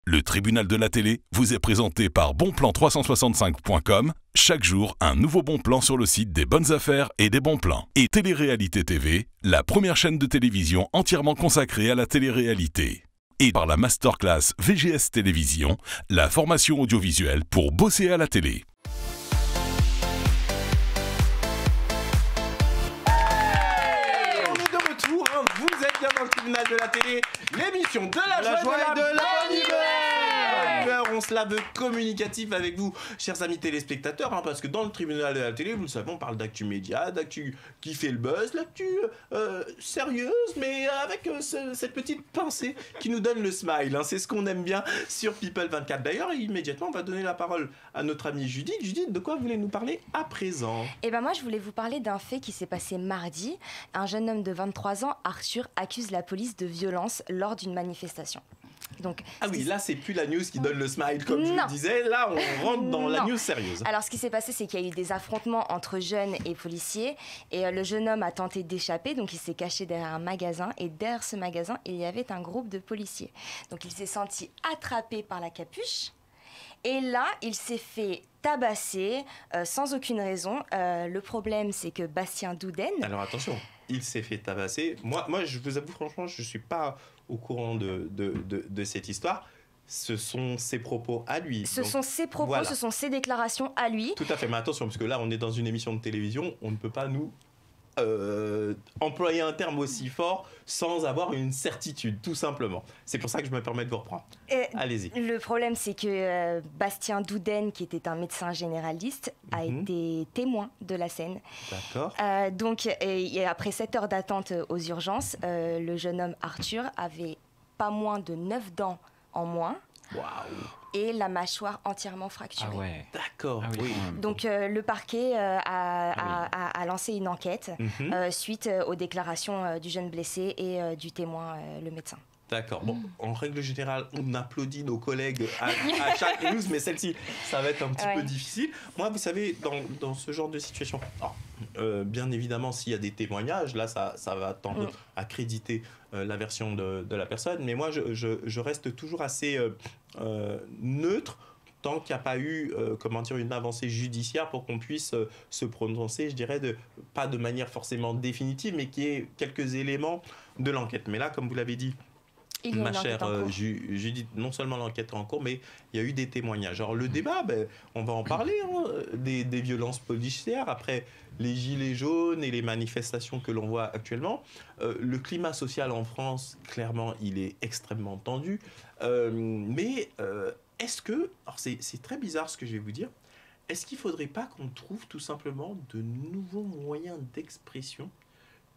Le tribunal de la télé vous est présenté par bonplan365.com. Chaque jour, un nouveau bon plan sur le site des bonnes affaires et des bons plans. Et Télé-Réalité TV, la première chaîne de télévision entièrement consacrée à la télé-réalité. Et par la masterclass VGS Télévision, la formation audiovisuelle pour bosser à la télé. Vous êtes bien dans le tribunal de la télé, l'émission de la joie et de la bonne humeur. On se la veut communicatif avec vous, chers amis téléspectateurs, parce que dans le tribunal de la télé, vous le savez, on parle d'actu média, d'actu qui fait le buzz, l'actu sérieuse, mais avec cette petite pincée qui nous donne le smile. C'est ce qu'on aime bien sur People 24. D'ailleurs, immédiatement, on va donner la parole à notre amie Judith. Judith, de quoi voulez-nous parler à présent? Eh ben moi, je voulais vous parler d'un fait qui s'est passé mardi. Un jeune homme de 23 ans, Arthur, accuse la police de violence lors d'une manifestation. Donc, ah oui, là, c'est plus la news qui donne le smile, comme je le disais. Là, on rentre dans la news sérieuse. Alors, ce qui s'est passé, c'est qu'il y a eu des affrontements entre jeunes et policiers. Et le jeune homme a tenté d'échapper. Donc, il s'est caché derrière un magasin. Et derrière ce magasin, il y avait un groupe de policiers. Donc, il s'est senti attrapé par la capuche. Et là, il s'est fait tabasser sans aucune raison. Le problème, c'est que Bastien Douden... Alors, attention, il s'est fait tabasser. Moi, je vous avoue, franchement, je ne suis pas au courant de cette histoire. Ce sont ses propos à lui. Ce sont ses propos, voilà. Ce sont ses déclarations à lui. Tout à fait, mais attention, parce que là, on est dans une émission de télévision, on ne peut pas nous employer un terme aussi fort sans avoir une certitude, tout simplement. C'est pour ça que je me permets de vous reprendre. Allez-y. Le problème, c'est que Bastien Douden, qui était un médecin généraliste, a été témoin de la scène. D'accord. Donc, après 7 heures d'attente aux urgences, le jeune homme Arthur avait pas moins de 9 dents en moins. Waouh! Et la mâchoire entièrement fracturée. Ah ouais. D'accord. Ah oui. Donc le parquet a lancé une enquête suite aux déclarations du jeune blessé et du témoin, le médecin. D'accord. Bon, en règle générale, on applaudit nos collègues à chaque news, mais celle-ci, ça va être un petit peu difficile. Moi, vous savez, dans ce genre de situation, bien évidemment, s'il y a des témoignages, là, ça va tendre à créditer la version de la personne. Mais moi, je reste toujours assez neutre tant qu'il n'y a pas eu une avancée judiciaire pour qu'on puisse se prononcer, je dirais, pas de manière forcément définitive, mais qu'il y ait quelques éléments de l'enquête. Mais là, comme vous l'avez dit, ma chère Judith, non seulement l'enquête est en cours, mais il y a eu des témoignages. Alors le débat, on va en parler, des violences policières après les gilets jaunes et les manifestations que l'on voit actuellement. Le climat social en France, clairement, il est extrêmement tendu. Mais est-ce que, alors c'est très bizarre ce que je vais vous dire, est-ce qu'il ne faudrait pas qu'on trouve tout simplement de nouveaux moyens d'expression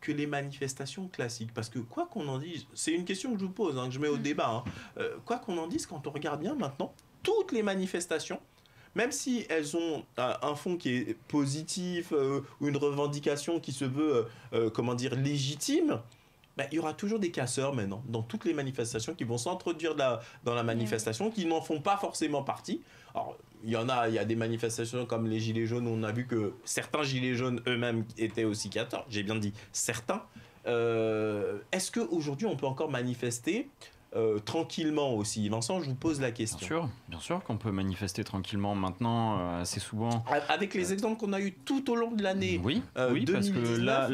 que les manifestations classiques? Parce que quoi qu'on en dise, c'est une question que je vous pose, que je mets au débat, quoi qu'on en dise, quand on regarde bien maintenant, toutes les manifestations, même si elles ont un fond qui est positif ou une revendication qui se veut, légitime, il y aura toujours des casseurs maintenant dans toutes les manifestations qui vont s'introduire dans la manifestation, qui n'en font pas forcément partie. Alors, il y a des manifestations comme les Gilets jaunes où on a vu que certains Gilets jaunes eux-mêmes étaient aussi casseurs. J'ai bien dit certains. Est-ce qu'aujourd'hui on peut encore manifester tranquillement aussi? Vincent, je vous pose la question. Bien sûr qu'on peut manifester tranquillement maintenant, assez souvent. Avec les exemples qu'on a eu tout au long de l'année. Oui, parce que là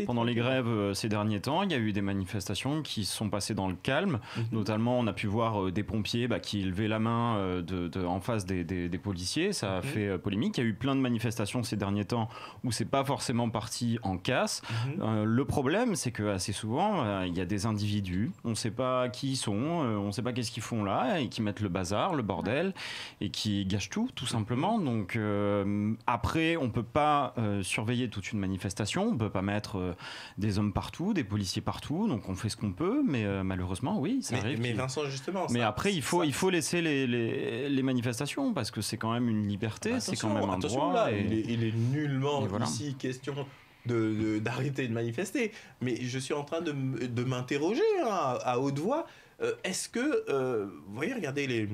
pendant les grèves ces derniers temps, il y a eu des manifestations qui se sont passées dans le calme. Notamment, on a pu voir des pompiers qui levaient la main en face des policiers. Ça a fait polémique. Il y a eu plein de manifestations ces derniers temps où c'est pas forcément parti en casse. Le problème, c'est que assez souvent, il y a des individus, on ne sait pas qui ils sont, on ne sait pas qu'est-ce qu'ils font là, et qui mettent le bazar, le bordel, et qui gâchent tout simplement. Donc après, on ne peut pas surveiller toute une manifestation, on ne peut pas mettre des hommes partout, des policiers partout, donc on fait ce qu'on peut, mais malheureusement, oui, ça arrive. Mais Vincent, justement... Mais après, il faut laisser les manifestations, parce que c'est quand même une liberté, c'est quand même un droit. Là, il est nullement ici question d'arrêter de manifester, mais je suis en train de m'interroger à haute voix. Est-ce que, vous voyez, regardez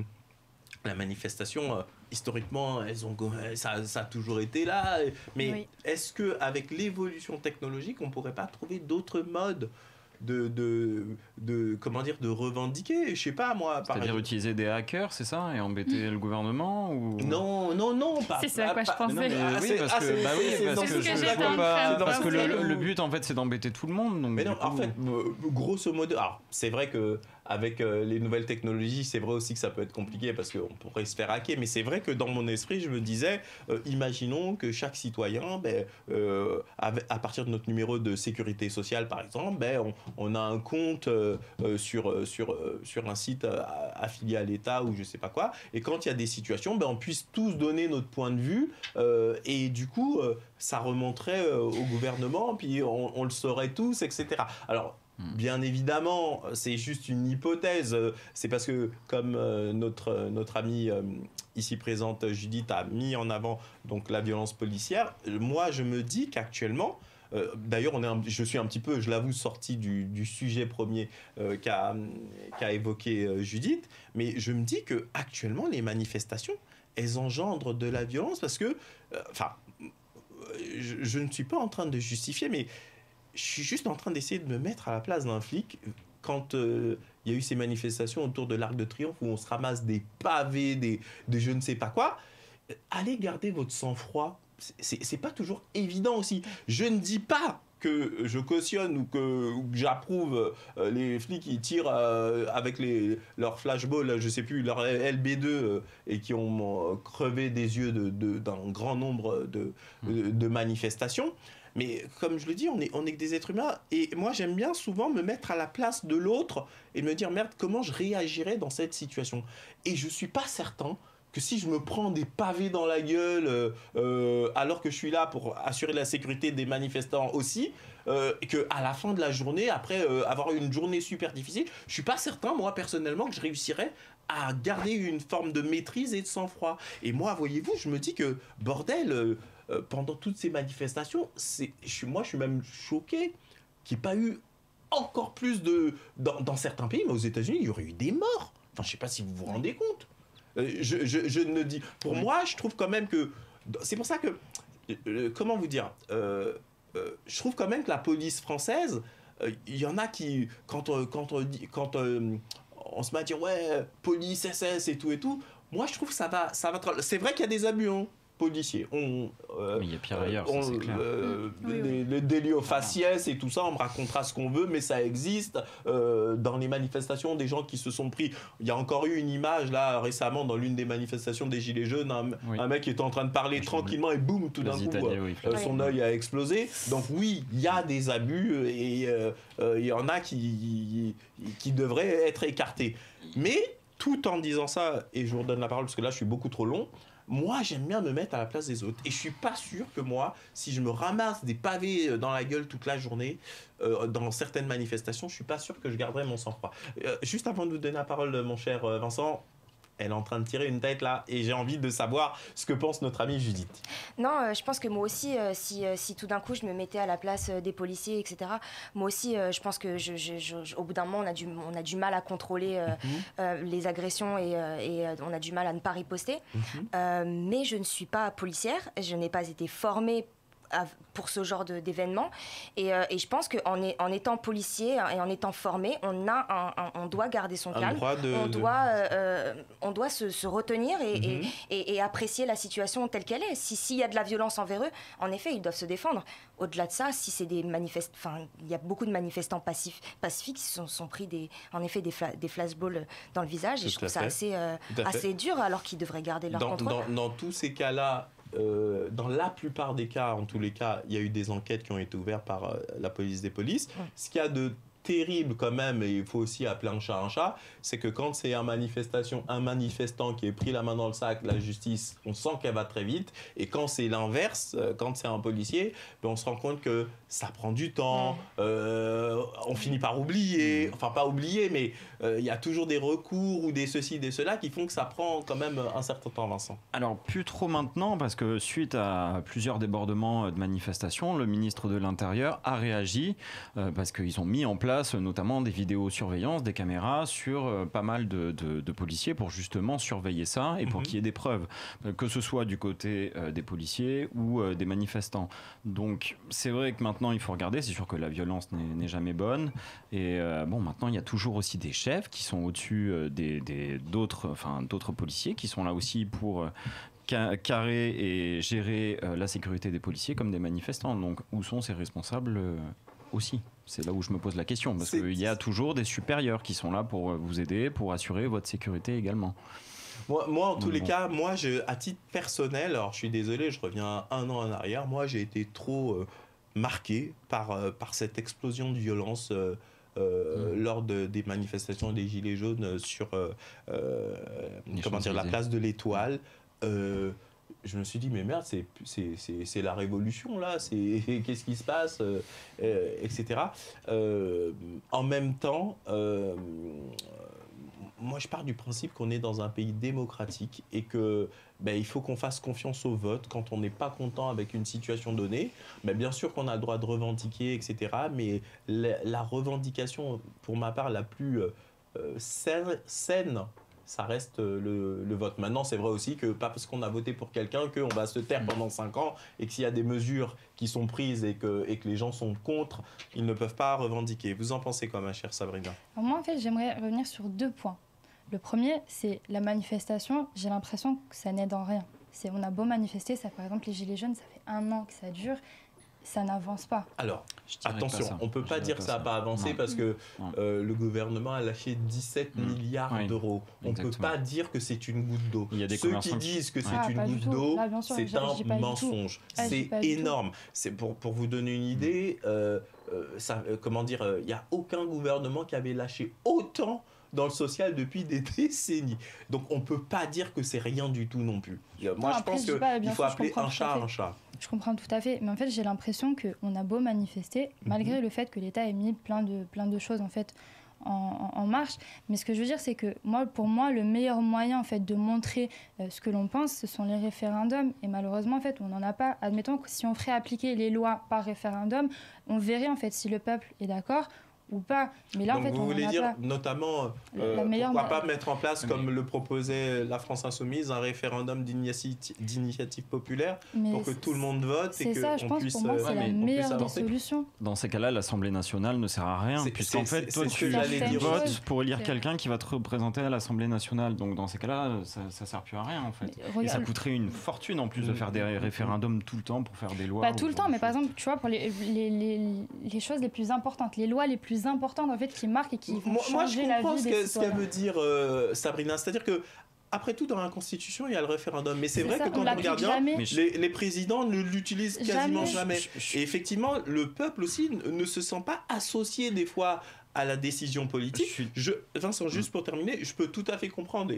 la manifestation, historiquement, ça a toujours été là, mais est-ce qu'avec l'évolution technologique, on ne pourrait pas trouver d'autres modes comment dire, de revendiquer. Je sais pas moi. C'est-à-dire utiliser des hackers, c'est ça, et embêter le gouvernement ou... Non, pas. C'est ce à quoi je pensais. Parce que le but en fait c'est d'embêter tout le monde. Donc, mais non, en fait, grosso modo, alors c'est vrai que avec les nouvelles technologies, c'est vrai aussi que ça peut être compliqué parce qu'on pourrait se faire hacker. Mais c'est vrai que dans mon esprit, je me disais, imaginons que chaque citoyen, à partir de notre numéro de sécurité sociale, par exemple, on a un compte sur un site affilié à l'État ou je sais pas quoi. Et quand il y a des situations, on puisse tous donner notre point de vue. Et du coup, ça remonterait au gouvernement, puis on le saurait tous, etc. Alors, bien évidemment, c'est juste une hypothèse. C'est parce que, comme notre amie ici présente, Judith, a mis en avant donc, la violence policière, moi, je me dis qu'actuellement, d'ailleurs, je suis un petit peu, je l'avoue, sorti du sujet premier qu'a évoqué Judith, mais je me dis qu'actuellement, les manifestations, elles engendrent de la violence parce que, je ne suis pas en train de justifier, mais je suis juste en train d'essayer de me mettre à la place d'un flic quand il y a eu ces manifestations autour de l'Arc de Triomphe où on se ramasse des pavés, de je ne sais pas quoi. Allez garder votre sang-froid. C'est pas toujours évident aussi. Je ne dis pas que je cautionne ou que j'approuve les flics qui tirent avec leur flashball, je sais plus, leur LB2 et qui ont crevé des yeux d'un grand nombre de manifestations. Mais comme je le dis, on est que des êtres humains. Et moi, j'aime bien souvent me mettre à la place de l'autre et me dire, merde, comment je réagirais dans cette situation ? Et je suis pas certain que si je me prends des pavés dans la gueule alors que je suis là pour assurer la sécurité des manifestants aussi, qu'à la fin de la journée, après avoir une journée super difficile, je suis pas certain, moi, personnellement, que je réussirais à garder une forme de maîtrise et de sang-froid. Et moi, voyez-vous, je me dis que, bordel... pendant toutes ces manifestations, moi je suis même choqué qu'il n'y ait pas eu encore plus dans certains pays, mais aux États-Unis, il y aurait eu des morts. Enfin, je ne sais pas si vous vous rendez compte. Je ne dis. Pour moi, je trouve quand même que. C'est pour ça que. Comment vous dire je trouve quand même que la police française, il y en a qui. Quand on se met à dire, ouais, police, SS et tout, moi je trouve que ça va c'est vrai qu'il y a des abus, hein. Policiers. Mais il y a pire ailleurs, ça c'est clair. Le délit au faciès et tout ça, on me racontera ce qu'on veut, mais ça existe. Dans les manifestations, des gens qui se sont pris... Il y a encore eu une image, là, récemment, dans l'une des manifestations des Gilets jaunes, un mec qui était en train de parler tranquillement et boum, tout d'un coup, son œil a explosé. Donc oui, il y a des abus et il y en a qui devraient être écartés. Mais, tout en disant ça, et je vous redonne la parole parce que là, je suis beaucoup trop long, moi, j'aime bien me mettre à la place des autres. Et je suis pas sûr que moi, si je me ramasse des pavés dans la gueule toute la journée, dans certaines manifestations, je suis pas sûr que je garderai mon sang-froid. Juste avant de vous donner la parole, mon cher Vincent, elle est en train de tirer une tête là, et j'ai envie de savoir ce que pense notre amie Judith. Non, je pense que moi aussi, si tout d'un coup je me mettais à la place des policiers, etc., moi aussi, je pense que au bout d'un moment, on a du mal à contrôler les agressions et on a du mal à ne pas riposter. Mais je ne suis pas policière, je n'ai pas été formée pour ce genre d'événements et je pense qu'en étant policier et en étant formé, on doit garder son calme, on doit se retenir et apprécier la situation telle qu'elle est. S'il y a de la violence envers eux, en effet, ils doivent se défendre. Au-delà de ça, si c'est des manifestants, il y a beaucoup de manifestants pacifiques qui sont pris des flashballs dans le visage, et je trouve ça assez dur, alors qu'ils devraient garder leur contrôle. Dans tous ces cas-là, dans la plupart des cas, en tous les cas, il y a eu des enquêtes qui ont été ouvertes par la police des polices. Ce qu'il y a de terrible quand même, et il faut aussi appeler un chat, c'est que quand c'est un manifestant qui est pris la main dans le sac, la justice, on sent qu'elle va très vite, et quand c'est l'inverse, quand c'est un policier, on se rend compte que ça prend du temps, on finit par oublier, enfin pas oublier, mais il y a toujours des recours ou des ceci, des cela qui font que ça prend quand même un certain temps, Vincent. Alors plus trop maintenant, parce que suite à plusieurs débordements de manifestations, le ministre de l'Intérieur a réagi, parce qu'ils ont mis en place place notamment des vidéosurveillances, des caméras sur pas mal de policiers pour justement surveiller ça et pour qu'il y ait des preuves, que ce soit du côté des policiers ou des manifestants. Donc c'est vrai que maintenant il faut regarder, c'est sûr que la violence n'est jamais bonne et maintenant il y a toujours aussi des chefs qui sont au-dessus d'autres policiers qui sont là aussi pour carrer et gérer la sécurité des policiers comme des manifestants. Donc où sont ces responsables aussi? C'est là où je me pose la question, parce qu'il y a toujours des supérieurs qui sont là pour vous aider, pour assurer votre sécurité également. Moi en tous les cas, à titre personnel, alors je suis désolé, je reviens 1 an en arrière, moi j'ai été trop marqué par cette explosion de violence lors des manifestations des Gilets jaunes sur la place de l'Étoile. Je me suis dit mais merde, c'est la révolution là, qu'est-ce qui se passe, etc. En même temps, moi je pars du principe qu'on est dans un pays démocratique et que il faut qu'on fasse confiance au vote quand on n'est pas content avec une situation donnée. Bien sûr qu'on a le droit de revendiquer, etc. Mais la revendication, pour ma part, la plus saine, ça reste le vote. Maintenant, c'est vrai aussi que pas parce qu'on a voté pour quelqu'un qu'on va se taire pendant 5 ans et que s'il y a des mesures qui sont prises et que les gens sont contre, ils ne peuvent pas revendiquer. Vous en pensez quoi, ma chère Sabrina ? Alors moi, en fait, j'aimerais revenir sur 2 points. Le premier, c'est la manifestation. J'ai l'impression que ça n'aide en rien. On a beau manifester, par exemple, les Gilets jaunes, ça fait 1 an que ça dure. Ça n'avance pas. Alors, attention, on ne peut pas dire que ça n'a pas avancé parce que le gouvernement a lâché 17 milliards d'euros. On ne peut pas dire que c'est une goutte d'eau. Ceux qui disent que c'est une goutte d'eau, c'est un mensonge. C'est énorme. C'est pour vous donner une idée, il n'y a aucun gouvernement qui avait lâché autant dans le social depuis des décennies. Donc on ne peut pas dire que c'est rien du tout non plus. Moi je pense qu'il faut appeler un chat un chat. Je comprends tout à fait, mais en fait j'ai l'impression qu'on a beau manifester, malgré le fait que l'État ait mis plein de choses en fait en marche. Mais ce que je veux dire, c'est que pour moi, le meilleur moyen en fait de montrer ce que l'on pense, ce sont les référendums. Et malheureusement, en fait, on n'en a pas. Admettons que si on ferait appliquer les lois par référendum, on verrait en fait si le peuple est d'accord ou pas. Mais là, donc, en fait, vous voulez dire notamment pourquoi pas mettre en place, comme le proposait la France Insoumise, un référendum d'initiative populaire pour que tout le monde vote et qu'on puisse pour moi, c'est la meilleure des solutions. Dans ces cas-là, l'Assemblée nationale ne sert à rien, puisqu'en fait, toi, tu votes pour élire quelqu'un qui va te représenter à l'Assemblée nationale. Donc dans ces cas-là, ça sert plus à rien en fait. Et ça coûterait une fortune en plus de faire des référendums tout le temps pour faire des lois. Pas tout le temps, mais par exemple, tu vois, pour les choses les plus importantes, les lois les plus importantes en fait qui marquent et qui vont changer la vie des citoyens. Moi, je comprends ce qu'elle veut dire, Sabrina. C'est-à-dire que après tout, dans la Constitution, il y a le référendum. Mais c'est vrai que quand on regarde bien, les présidents ne l'utilisent quasiment jamais. Et effectivement, le peuple aussi ne se sent pas associé des fois à la décision politique. Vincent, juste pour terminer, je peux tout à fait comprendre.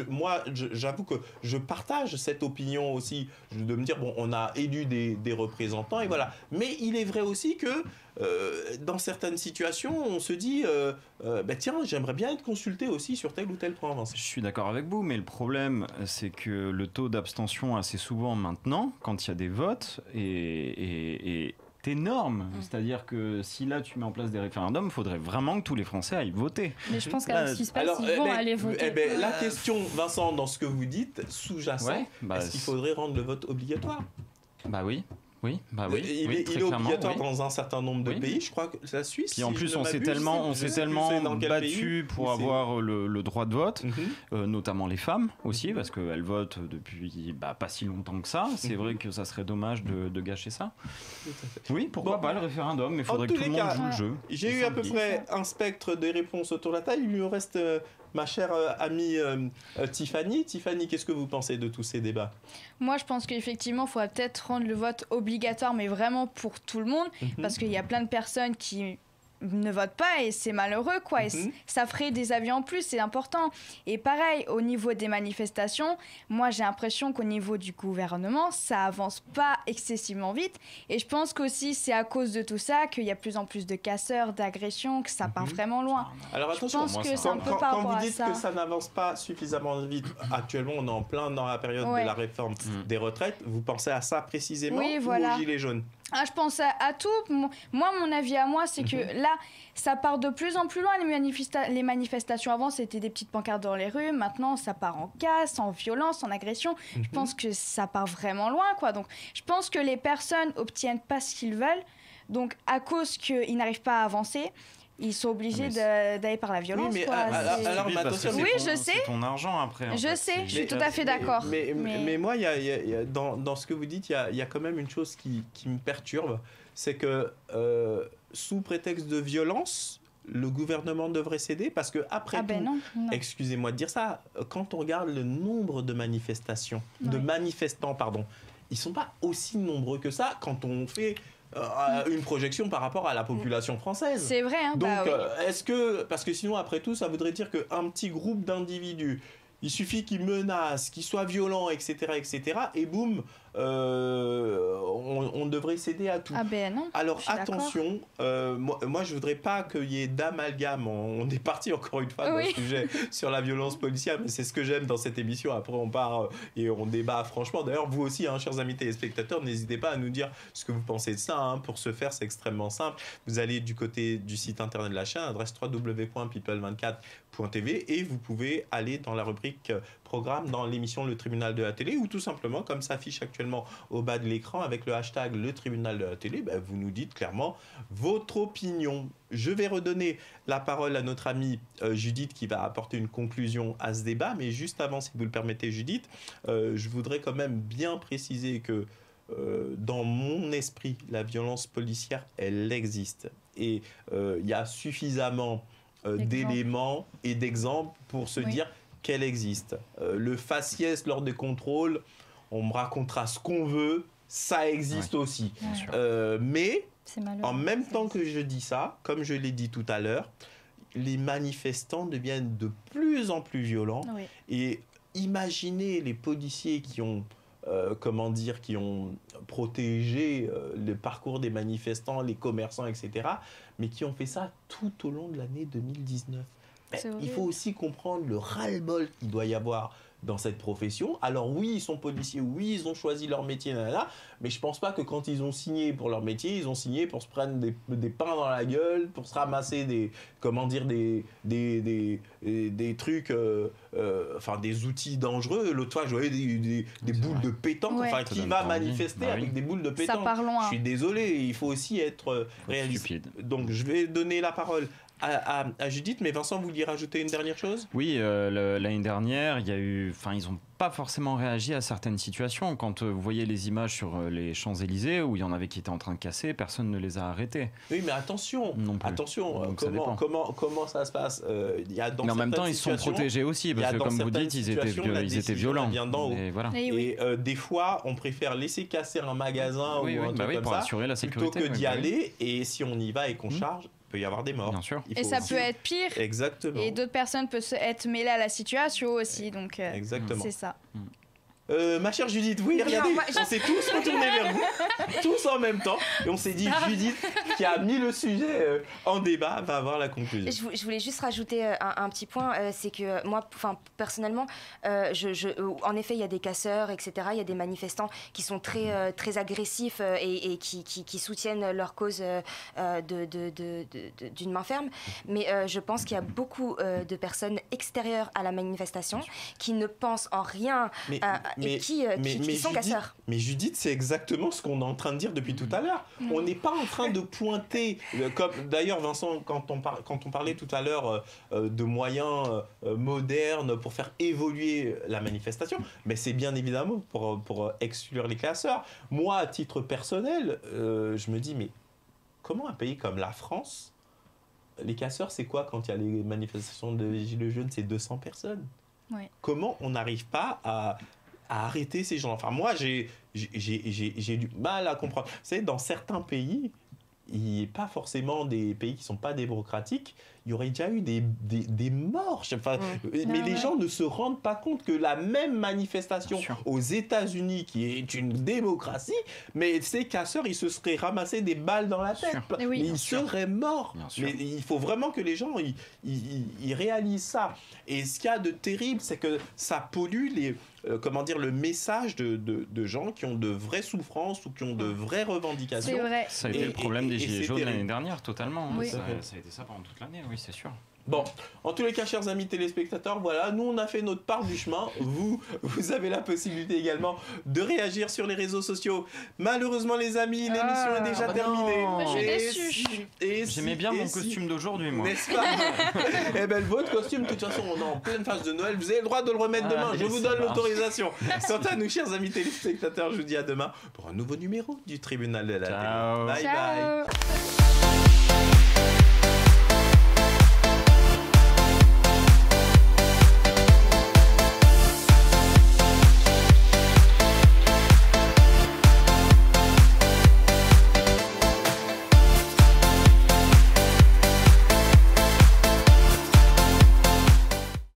Moi, j'avoue que je partage cette opinion aussi, de me dire, bon, on a élu des représentants, et voilà. Mais il est vrai aussi que dans certaines situations, on se dit, tiens, j'aimerais bien être consulté aussi sur tel ou tel point, Vincent. Je suis d'accord avec vous, mais le problème, c'est que le taux d'abstention, assez souvent maintenant, quand il y a des votes, est énorme. C'est-à-dire que si là tu mets en place des référendums, il faudrait vraiment que tous les Français aillent voter. Mais je pense qu'à ce qui se passe, ils vont aller voter. La question, Vincent, dans ce que vous dites, sous-jacent, est-ce qu'il faudrait rendre le vote obligatoire ? Bah oui. Oui, il est obligatoire dans un certain nombre de pays, je crois que la Suisse. Et en plus, on s'est tellement battu pour avoir le droit de vote, notamment les femmes aussi, parce qu'elles votent depuis pas si longtemps que ça. C'est vrai que ça serait dommage de gâcher ça. Oui, pourquoi pas le référendum, mais il faudrait que tout le monde joue le jeu. J'ai eu à peu près un spectre des réponses autour de la table. Il me reste ma chère amie Tiffany. Tiffany, qu'est-ce que vous pensez de tous ces débats ? Moi, je pense qu'effectivement, il faudrait peut-être rendre le vote obligatoire, mais vraiment pour tout le monde, parce qu'il y a plein de personnes qui ne votent pas et c'est malheureux, quoi. Et ça ferait des avis en plus, c'est important. Et pareil, au niveau des manifestations, moi, j'ai l'impression qu'au niveau du gouvernement, ça avance pas excessivement vite. Et je pense qu'aussi, c'est à cause de tout ça qu'il y a de plus en plus de casseurs, d'agressions, que ça part vraiment loin. Alors attention, je pense que c'est un peu par rapport à ça. Quand vous dites que ça n'avance pas suffisamment vite, actuellement, on est en plein dans la période de la réforme des retraites. Vous pensez à ça précisément ou aux Gilets jaunes ? Je pense à tout. Moi, mon avis à moi, c'est que là, ça part de plus en plus loin. Les manifestations avant, c'était des petites pancartes dans les rues. Maintenant, ça part en casse, en violence, en agression. Je pense que ça part vraiment loin, quoi. Donc, je pense que les personnes obtiennent pas ce qu'ils veulent. Donc, à cause qu'ils n'arrivent pas à avancer, ils sont obligés d'aller par la violence. Oui, mais quoi. alors, attention, oui, je sais. C'est ton argent après. Je sais, je suis tout à fait d'accord. Mais moi, dans ce que vous dites, il y a quand même une chose qui me perturbe, c'est que sous prétexte de violence, le gouvernement devrait céder parce que après non. Excusez-moi de dire ça, quand on regarde le nombre de manifestations, de manifestants, pardon, ils sont pas aussi nombreux que ça quand on fait une projection par rapport à la population française. C'est vrai. Donc, oui. est-ce que... Parce que sinon, après tout, ça voudrait dire qu'un petit groupe d'individus, il suffit qu'ils menacent, qu'ils soient violents, etc., et boum, on devrait céder à tout. Non. Alors, attention, moi, je voudrais pas qu'il y ait d'amalgame. On est parti encore une fois dans le sujet sur la violence policière, mais c'est ce que j'aime dans cette émission. Après, on part et on débat franchement. D'ailleurs, vous aussi, chers amis téléspectateurs, n'hésitez pas à nous dire ce que vous pensez de ça. Pour ce faire, c'est extrêmement simple. Vous allez du côté du site internet de la chaîne, adresse www.people24.tv, et vous pouvez aller dans la rubrique programme dans l'émission Le Tribunal de la télé, ou tout simplement, comme ça affiche actuellement au bas de l'écran avec le hashtag Le Tribunal de la télé, vous nous dites clairement votre opinion. Je vais redonner la parole à notre amie Judith qui va apporter une conclusion à ce débat, mais juste avant, si vous le permettez, Judith, je voudrais quand même bien préciser que dans mon esprit, la violence policière, elle existe. Et il y a suffisamment d'éléments et d'exemples pour se dire qu'elle existe. Le faciès lors des contrôles, on me racontera ce qu'on veut, ça existe aussi. Mais en même temps que je dis ça, comme je l'ai dit tout à l'heure, les manifestants deviennent de plus en plus violents. Et imaginez les policiers qui ont qui ont protégé le parcours des manifestants, les commerçants, etc., mais qui ont fait ça tout au long de l'année 2019. Il faut aussi comprendre le ras-le-bol qu'il doit y avoir dans cette profession. Alors oui, ils sont policiers, oui, ils ont choisi leur métier, mais je pense pas que quand ils ont signé pour leur métier, ils ont signé pour se prendre des pains dans la gueule, pour se ramasser des trucs, des outils dangereux. L'autre fois, je voyais des boules de pétanque, qui va manifester avec des boules de pétanque. Ça part loin. Je suis désolé, il faut aussi être réaliste. Stupide. Donc je vais donner la parole à Judith, mais Vincent, vous vouliez rajouter une dernière chose ? Oui, l'année dernière, ils n'ont pas forcément réagi à certaines situations. Quand vous voyez les images sur les Champs-Élysées, où il y en avait qui étaient en train de casser, personne ne les a arrêtés. Oui, mais attention, comment ça se passe mais en même temps, ils sont protégés aussi, parce que comme vous dites, ils étaient violents. Et des fois, on préfère laisser casser un magasin ou un truc comme pour ça, assurer la sécurité, plutôt que d'y aller, et si on y va et qu'on charge, peut y avoir des morts. Bien sûr. Et ça peut être pire. Exactement. Et d'autres personnes peuvent être mêlées à la situation aussi. Donc, c'est ça. Ma chère Judith, oui, regardez, on s'est tous retournés vers vous, tous en même temps, et on s'est dit, Judith, qui a mis le sujet en débat, va avoir la conclusion. Je voulais juste rajouter un petit point, c'est que moi, personnellement, en effet, il y a des casseurs, etc., il y a des manifestants qui sont très, très agressifs et qui soutiennent leur cause d'une main ferme, mais je pense qu'il y a beaucoup de personnes extérieures à la manifestation qui ne pensent en rien et qui sont casseurs. Mais Judith, c'est exactement ce qu'on est en train de dire depuis tout à l'heure. On n'est pas en train de pointer, comme d'ailleurs Vincent, quand on parlait tout à l'heure de moyens modernes pour faire évoluer la manifestation, mais c'est bien évidemment pour exclure les casseurs. Moi, à titre personnel, je me dis, mais comment un pays comme la France, les casseurs, c'est quoi quand il y a les manifestations de Gilets jaunes, c'est 200 personnes. Comment on n'arrive pas à arrêter ces gens. Enfin, moi, j'ai du mal à comprendre. Vous savez, dans certains pays, il n'y a pas forcément des pays qui ne sont pas démocratiques, il y aurait déjà eu des morts. Enfin, mais les gens ne se rendent pas compte que la même manifestation aux États-Unis, qui est une démocratie, mais ces casseurs, ils se seraient ramassés des balles dans la tête. Mais ils seraient morts. Mais il faut vraiment que les gens ils réalisent ça. Et ce qu'il y a de terrible, c'est que ça pollue le message de gens qui ont de vraies souffrances ou qui ont de vraies revendications. C'est vrai. Ça a été le problème des Gilets jaunes l'année dernière, totalement. Oui. Ça a été ça pendant toute l'année, oui, c'est sûr. Bon, en tous les cas, chers amis téléspectateurs, voilà, nous on a fait notre part du chemin. Vous avez la possibilité également de réagir sur les réseaux sociaux. Malheureusement, les amis, l'émission est déjà terminée. Je suis déçue. J'aimais bien mon costume d'aujourd'hui, moi. N'est-ce pas? Eh bien, votre costume, de toute façon, on est en pleine phase de Noël. Vous avez le droit de le remettre demain. Je vous donne l'autorisation. Quant à nous, chers amis téléspectateurs, je vous dis à demain pour un nouveau numéro du Tribunal de la Télé. Ciao. Bye Ciao. bye.